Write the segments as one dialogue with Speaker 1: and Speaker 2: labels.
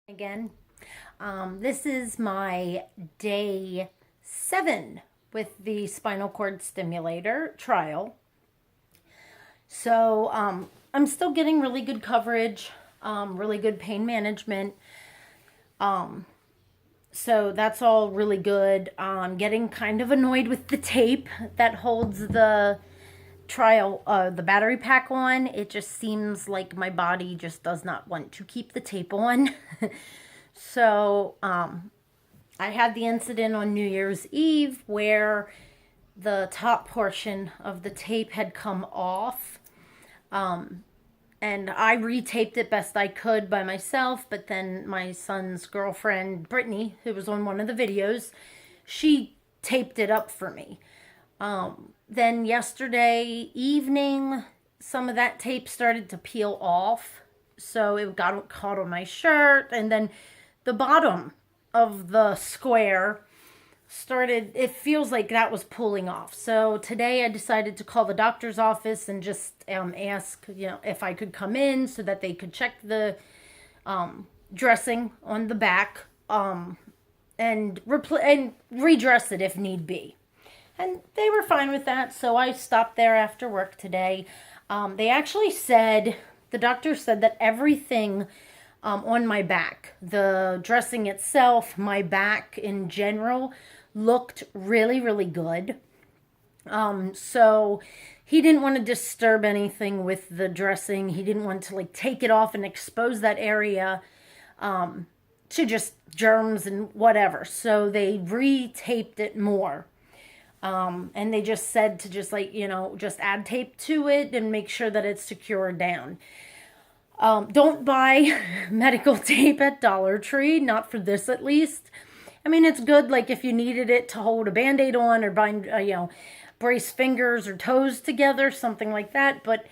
Speaker 1: Again. This is my day 7 with the spinal cord stimulator trial. So I'm still getting really good coverage, really good pain management. So that's all really good. I'm getting kind of annoyed with the tape that holds the the battery pack on. It just seems like my body just does not want to keep the tape on. So I had the incident on New Year's Eve where the top portion of the tape had come off. And I retaped it best I could by myself, but then my son's girlfriend, Brittany, who was on one of the videos, she taped it up for me. Then yesterday evening, some of that tape started to peel off, so it got caught on my shirt, and then the bottom of the square started, it feels like that was pulling off. So today I decided to call the doctor's office and just ask, if I could come in so that they could check the dressing on the back and redress it if need be. And they were fine with that, so I stopped there after work today. They actually said, the doctor said that everything on my back, the dressing itself, my back in general, looked really, really good. So he didn't want to disturb anything with the dressing. He didn't want to take it off and expose that area to just germs and whatever. So they retaped it more. And they just said to just add tape to it and make sure that it's secured down. Don't buy medical tape at Dollar Tree, not for this at least. I mean, it's good, if you needed it to hold a Band-Aid on or bind, brace fingers or toes together, something like that, but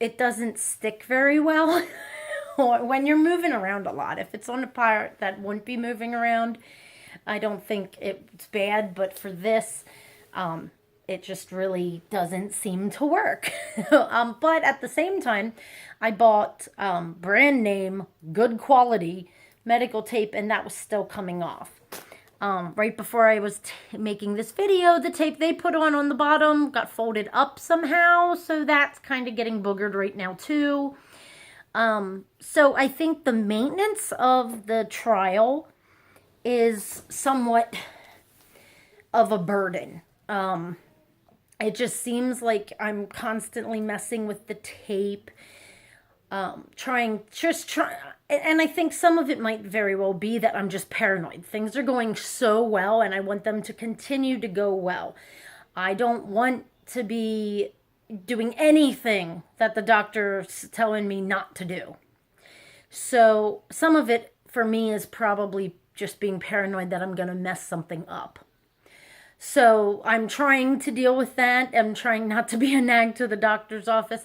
Speaker 1: it doesn't stick very well when you're moving around a lot. If it's on a part that wouldn't be moving around, I don't think it's bad, but for this, it just really doesn't seem to work. But at the same time, I bought brand name, good quality medical tape, and that was still coming off. Right before I was making this video, the tape they put on the bottom got folded up somehow, so that's kind of getting boogered right now too. So I think the maintenance of the trial is somewhat of a burden. It just seems like I'm constantly messing with the tape, trying, and I think some of it might very well be that I'm just paranoid. Things are going so well, and I want them to continue to go well. I don't want to be doing anything that the doctor's telling me not to do. So some of it for me is probably just being paranoid that I'm going to mess something up. So I'm trying to deal with that. I'm trying not to be a nag to the doctor's office.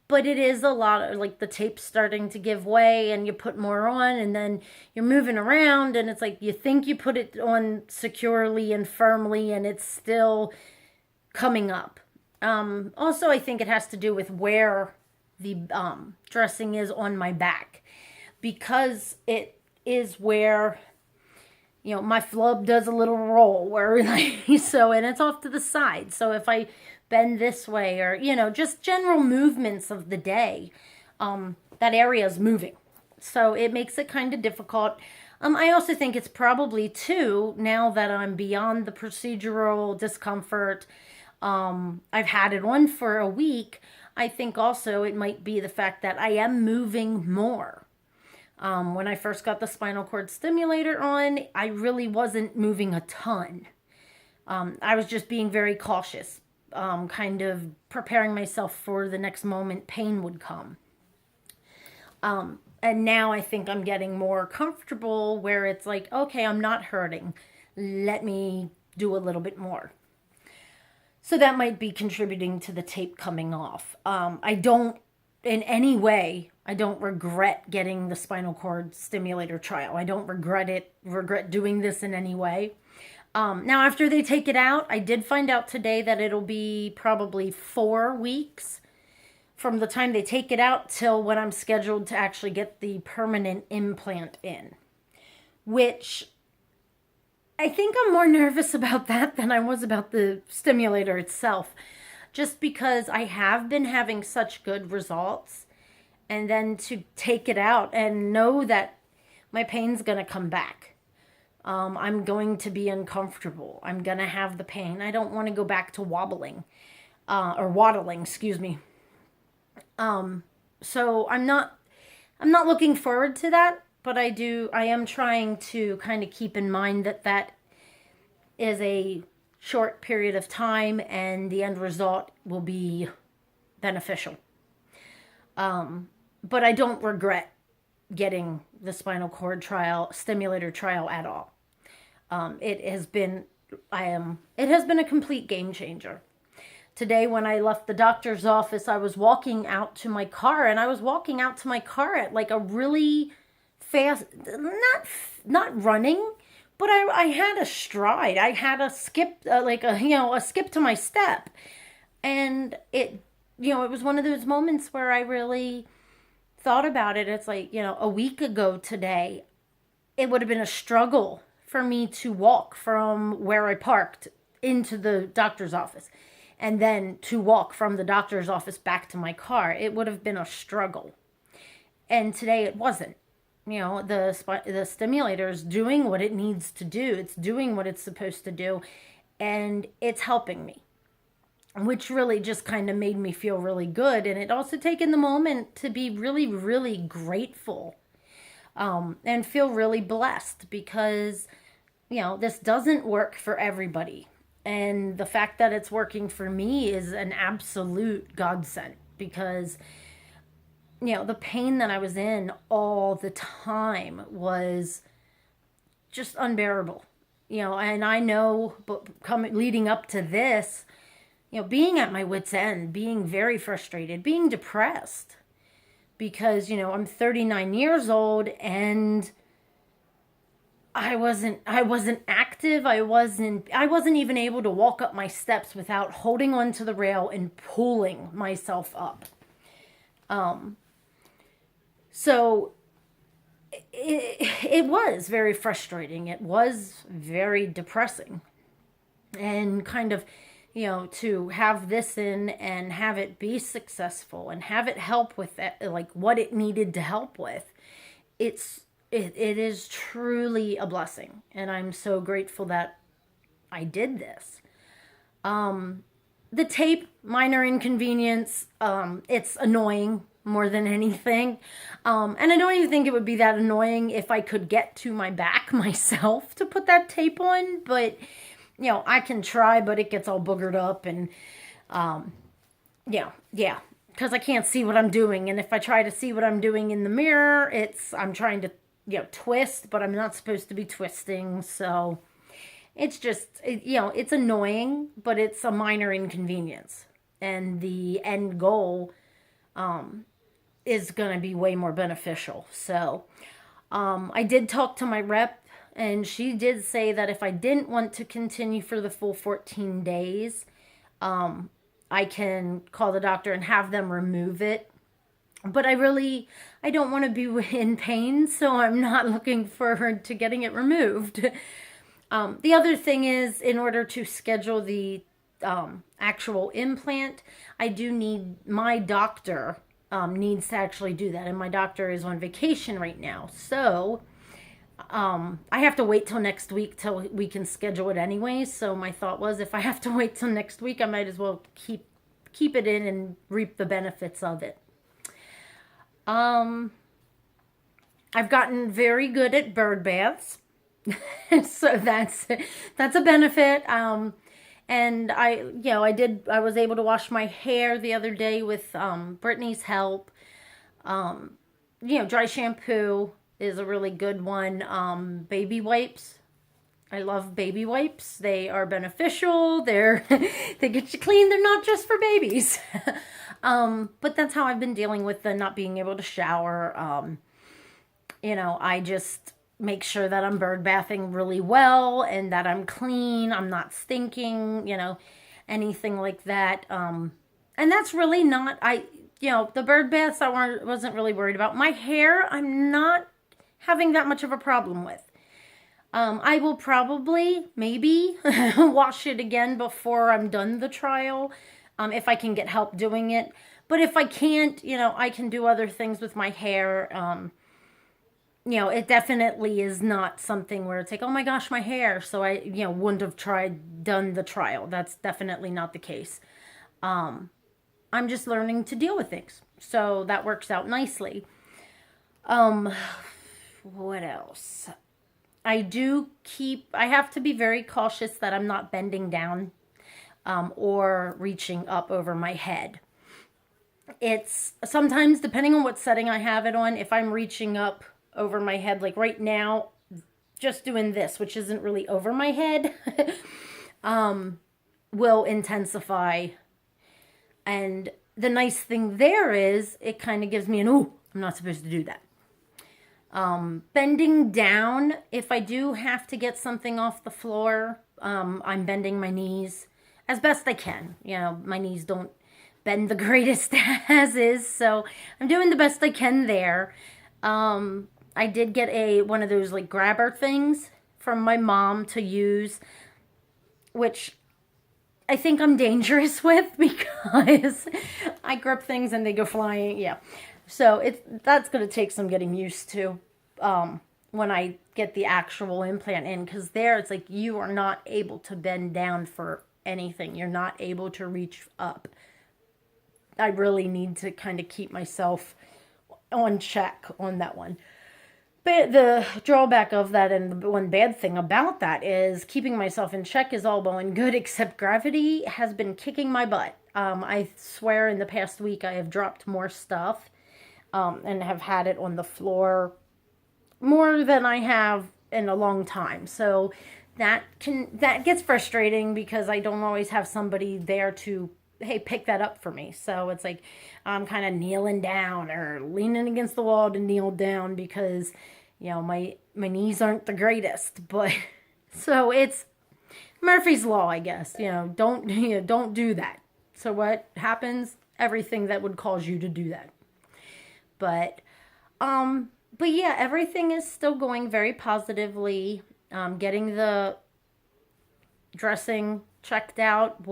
Speaker 1: But it is a lot of, the tape's starting to give way, and you put more on, and then you're moving around, and it's you think you put it on securely and firmly, and it's still coming up. Also, I think it has to do with where the dressing is on my back, because it is where my flub does a little roll where so, and it's off to the side. So if I bend this way or, just general movements of the day, that area is moving. So it makes it kind of difficult. I also think it's probably too, now that I'm beyond the procedural discomfort, I've had it on for a week. I think also it might be the fact that I am moving more. When I first got the spinal cord stimulator on, I really wasn't moving a ton. I was just being very cautious, kind of preparing myself for the next moment pain would come. And now I think I'm getting more comfortable where it's okay, I'm not hurting. Let me do a little bit more. So that might be contributing to the tape coming off. I don't, in any way, I don't regret getting the spinal cord stimulator trial. I don't regret doing this in any way. Now, after they take it out, I did find out today that it'll be probably 4 weeks from the time they take it out till when I'm scheduled to actually get the permanent implant in, which I think I'm more nervous about that than I was about the stimulator itself, just because I have been having such good results, and then to take it out and know that my pain's going to come back. I'm going to be uncomfortable. I'm going to have the pain. I don't want to go back to wobbling, or waddling, excuse me. So I'm not looking forward to that, but I am trying to kind of keep in mind that that is a short period of time and the end result will be beneficial. But I don't regret getting the spinal cord stimulator trial at all. It has been a complete game changer. Today, when I left the doctor's office, I was walking out to my car, and I was walking out to my car at like a really fast, not running, but I had a stride. I had a skip, a skip to my step. And it was one of those moments where I really thought about it. It's like, a week ago today, it would have been a struggle for me to walk from where I parked into the doctor's office, and then to walk from the doctor's office back to my car. It would have been a struggle. And today it wasn't. The stimulator is doing what it needs to do. It's doing what it's supposed to do, and it's helping me, which really just kind of made me feel really good. And it also taken the moment to be really, really grateful, and feel really blessed, because this doesn't work for everybody. And the fact that it's working for me is an absolute godsend, because, the pain that I was in all the time was just unbearable. And I know, but leading up to this, being at my wit's end, being very frustrated, being depressed, because, I'm 39 years old and I wasn't active. I wasn't even able to walk up my steps without holding onto the rail and pulling myself up. So it was very frustrating. It was very depressing, and kind of, to have this in and have it be successful and have it help with that, like what it needed to help with. It is truly a blessing, and I'm so grateful that I did this. The tape, minor inconvenience. It's annoying more than anything. And I don't even think it would be that annoying if I could get to my back myself to put that tape on. But, I can try, but it gets all boogered up, and because I can't see what I'm doing. And if I try to see what I'm doing in the mirror, I'm trying to twist, but I'm not supposed to be twisting. So it's just, it's annoying, but it's a minor inconvenience. And the end goal is going to be way more beneficial. So I did talk to my rep, and she did say that if I didn't want to continue for the full 14 days, I can call the doctor and have them remove it. But I don't want to be in pain, so I'm not looking forward to getting it removed. The other thing is, in order to schedule the actual implant, my doctor needs to actually do that. And my doctor is on vacation right now. So I have to wait till next week till we can schedule it anyway. So my thought was, if I have to wait till next week, I might as well keep it in and reap the benefits of it. I've gotten very good at bird baths. So that's a benefit. And I was able to wash my hair the other day with Brittany's help. Dry shampoo is a really good one. Baby wipes. I love baby wipes. They are beneficial. They get you clean. They're not just for babies. But that's how I've been dealing with the not being able to shower. I just make sure that I'm bird bathing really well and that I'm clean. I'm not stinking, anything like that. And that's really not, the bird baths I wasn't really worried about. My hair, I'm not having that much of a problem with. I will probably, maybe, wash it again before I'm done the trial, if I can get help doing it. But if I can't, I can do other things with my hair. It definitely is not something where it's like, oh my gosh, my hair. So I, wouldn't have done the trial. That's definitely not the case. I'm just learning to deal with things. So that works out nicely. What else? I have to be very cautious that I'm not bending down, or reaching up over my head. It's sometimes, depending on what setting I have it on, if I'm reaching up over my head, like right now, just doing this, which isn't really over my head, will intensify. And the nice thing there is, it kind of gives me an, ooh, I'm not supposed to do that. Bending down, if I do have to get something off the floor, I'm bending my knees as best I can. My knees don't bend the greatest as is, so I'm doing the best I can there. I did get one of those like grabber things from my mom to use, which I think I'm dangerous with because I grip things and they go flying. Yeah. So that's going to take some getting used to when I get the actual implant in, because there it's like you are not able to bend down for anything. You're not able to reach up. I really need to kind of keep myself on check on that one. But the drawback of that, and the one bad thing about that, is keeping myself in check is all well and good, except gravity has been kicking my butt. I swear in the past week I have dropped more stuff, and have had it on the floor more than I have in a long time. So that gets frustrating because I don't always have somebody there to, hey, pick that up for me. So it's like I'm kind of kneeling down or leaning against the wall to kneel down because, my knees aren't the greatest. But so it's Murphy's Law, I guess. Don't do that. So what happens? Everything that would cause you to do that. But yeah, everything is still going very positively. Getting the dressing checked out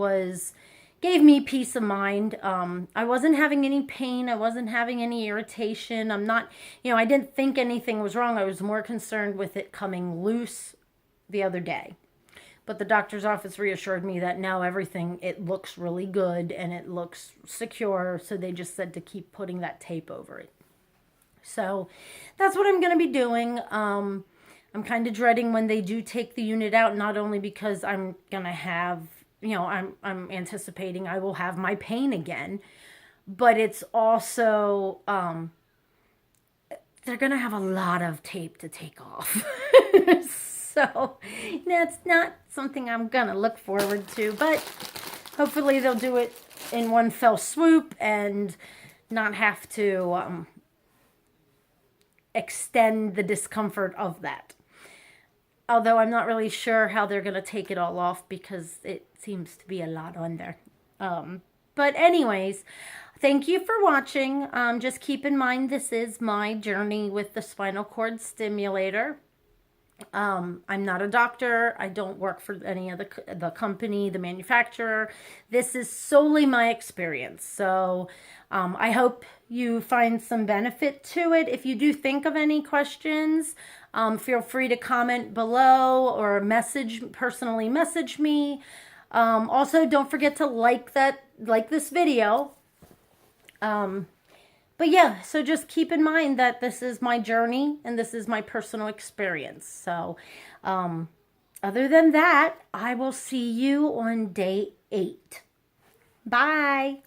Speaker 1: gave me peace of mind. I wasn't having any pain. I wasn't having any irritation. I didn't think anything was wrong. I was more concerned with it coming loose the other day. But the doctor's office reassured me that now it looks really good and it looks secure. So they just said to keep putting that tape over it. So that's what I'm going to be doing. I'm kind of dreading when they do take the unit out, not only because I'm going to have, I'm anticipating I will have my pain again, but it's also, they're going to have a lot of tape to take off. So that's not something I'm going to look forward to, but hopefully they'll do it in one fell swoop and not have to, extend the discomfort of that. Although I'm not really sure how they're going to take it all off because it seems to be a lot on there. But anyways, thank you for watching. Just keep in mind this is my journey with the spinal cord stimulator. I'm not a doctor. I don't work for any of the company, the manufacturer. This is solely my experience. So I hope you find some benefit to it. If you do think of any questions, feel free to comment below or personally message me. Also, don't forget to like this video. But yeah, so just keep in mind that this is my journey and this is my personal experience. So, other than that, I will see you on day 8. Bye.